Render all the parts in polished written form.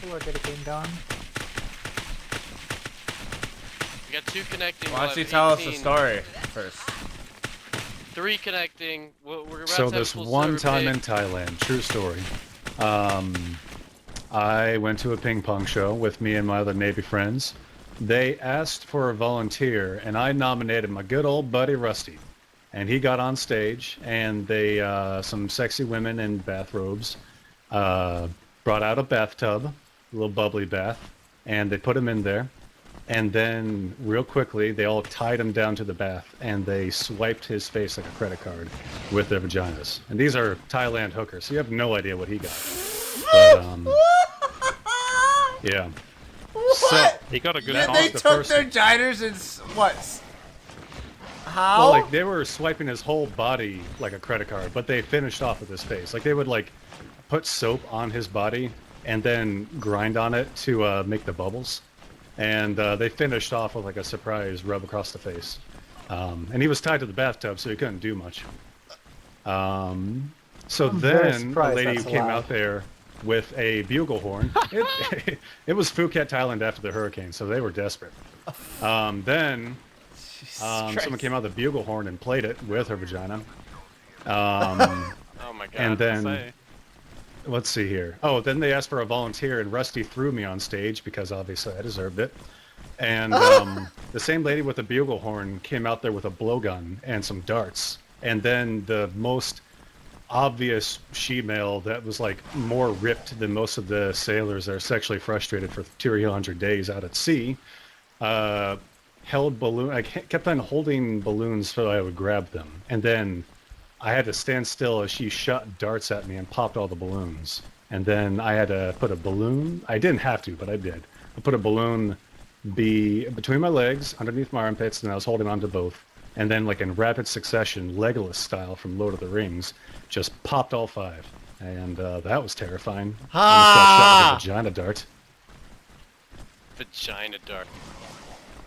We'll get a game going. We got 2 connecting. Why don't you tell us the 18. story first? 3 connecting. We're about So to have this full one server time pig. in Thailand, true story. I went to a ping pong show with me and my other Navy friends. They asked for a volunteer, and I nominated my good old buddy Rusty. And he got on stage, and they, some sexy women in bathrobes, brought out a bathtub, a little bubbly bath, and they put him in there. And then, real quickly, they all tied him down to the bath, and they swiped his face like a credit card with their vaginas. And these are Thailand hookers, so you have no idea what he got. But, yeah. What? He got a good They the took first their one. giners and what? How? Well, like, they were swiping his whole body like a credit card, but they finished off with his face. Like, they would, like, put soap on his body and then grind on it to make the bubbles. And they finished off with, like, a surprise rub across the face. And he was tied to the bathtub, so he couldn't do much. So I'm very then the surprised lady that's came allowed. out there with a bugle horn. It was Phuket, Thailand after the hurricane, so they were desperate. Then someone came out with a bugle horn and played it with her vagina. Oh my god. And then, Say. let's see here. Oh, then they asked for a volunteer, and Rusty threw me on stage because obviously I deserved it. And the same lady with the bugle horn came out there with a blowgun and some darts. And then the most obvious she-male that was like more ripped than most of the sailors that are sexually frustrated for 300 days out at sea, held balloon. I kept on holding balloons so I would grab them, and then I had to stand still as she shot darts at me and popped all the balloons. And then I had to put a balloon. I didn't have to, but I did. I put a balloon between my legs, underneath my armpits, and I was holding on to both. And then, like in rapid succession, Legolas style from Lord of the Rings, just popped all 5. And that was terrifying. Almost got shot with a vagina dart. Vagina dart.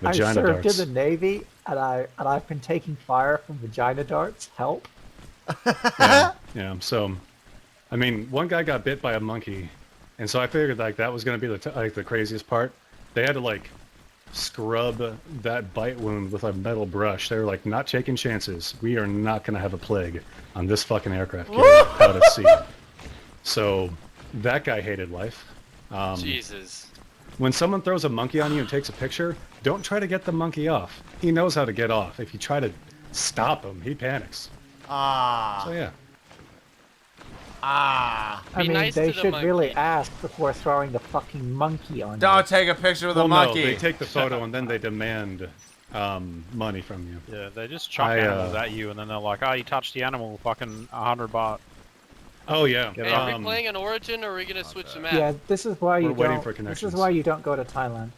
Vagina I served darts. in the Navy, and I've been taking fire from vagina darts. Help. Yeah, so, I mean, one guy got bit by a monkey, and so I figured like that was gonna be the craziest part. They had to like scrub that bite wound with a metal brush. They were like, not taking chances. We are not gonna have a plague on this fucking aircraft carrier out at sea. So that guy hated life. Jesus. When someone throws a monkey on you and takes a picture, don't try to get the monkey off. He knows how to get off. If you try to stop him, he panics. So yeah. I Be mean, nice they to the should really monkey. ask before throwing the fucking monkey on Don't you. take a picture with Well, a no, monkey. they take the photo and then they demand money from you. Yeah, they just chuck animals at you, and then they're like, "Oh, you touched the animal, fucking 100 baht." Oh yeah. Get Hey, are we Um, playing an Origin, or are we gonna switch the map? Yeah, this is why you We're waiting don't. for This is connections. why you don't go to Thailand.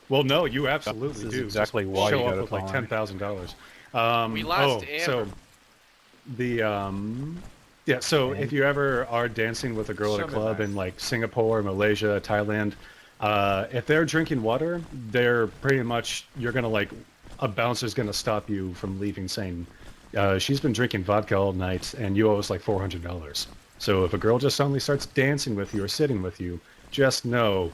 well, no, you absolutely This is do. exactly Just why you show go up to with like Thailand. We $10,000. lost so Amber. the yeah. So if you ever are dancing with a girl at Show a me club that. in like Singapore, Malaysia, Thailand, if they're drinking water, they're pretty much you're gonna like a bouncer's gonna stop you from leaving saying she's been drinking vodka all night and you owe us like $400. So if a girl just suddenly starts dancing with you or sitting with you, just know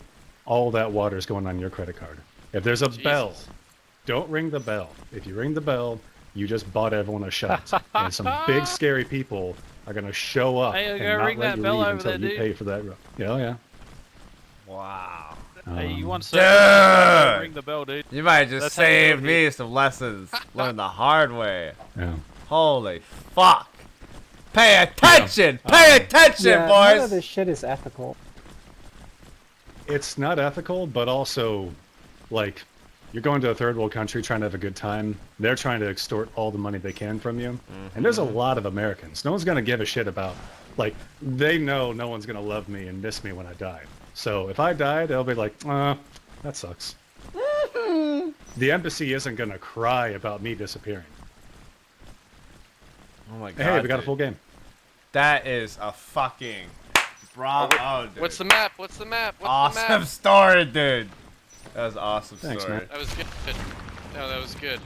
all that water is going on your credit card. If there's a bell, don't ring the bell. If you ring the bell, you just bought everyone a shot. And some big scary people are gonna show up Hey, and go not ring let that you bell leave over until there, you dude. pay for that. Yeah, oh, yeah. Wow. Hey, you want Dude! to ring the bell, dude? You might just That's how you save do me some lessons. Learn the hard way. Yeah. Holy fuck. Pay attention! Pay attention, Yeah, none of boys! this shit is ethical. It's not ethical, but also, like, you're going to a third world country trying to have a good time. They're trying to extort all the money they can from you. And there's a lot of Americans. No one's going to give a shit about, like, they know no one's going to love me and miss me when I die. So if I die, they'll be like, that sucks. The embassy isn't going to cry about me disappearing. Oh my god. Hey, we got a dude. full game. That is a fucking bravo, dude. What's the map? What's the map? What's the awesome map? story, dude. That was an awesome Thanks, story. man. That was good. No, that was good.